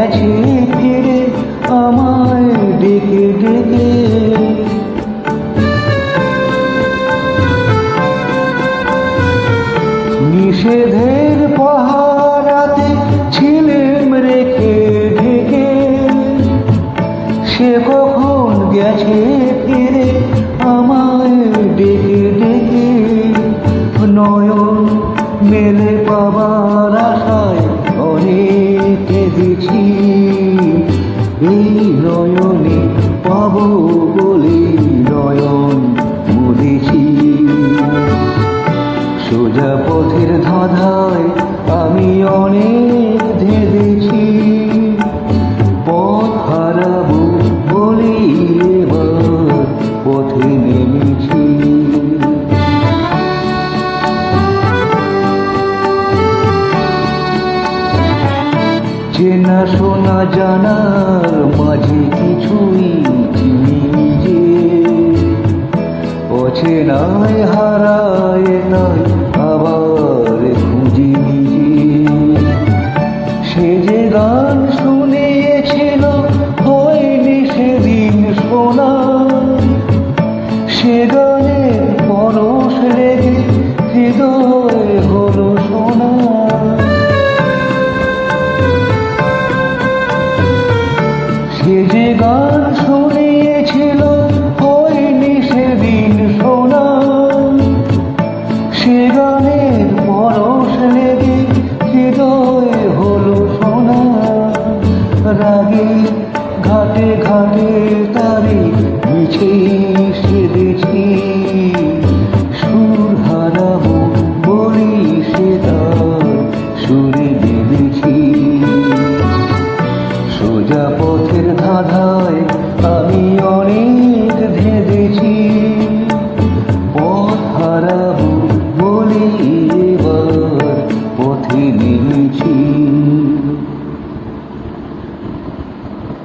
গেছে ফিরে আমায় ডেকে ডেকে। নিষেধের পাহারাতে ছিলেম রেখে ঢেকে, সে কখন গেছে ফিরে আমায় ডেকে ডেকে। নয়ন মেলে পাবার আশায় অনেক কেঁদেছি, এই নয়নে পাবো বলে নয়ন মুদেছি। সোজা পথের ধাঁধায় আমি অনেক ধেঁধেছি, পথ হারাবো বলে এবার পথে নেমেছি। চেনা শোনা জানার মাঝে কিছুই চিনি যে, অচেনায় হারায় তাই আবার খুঁজি নিজে। সে যে গান শুনিয়েছিল হয়নি সেদিন শোনা, সে গানের পরশ লেগে হৃদয় হলো সোনা।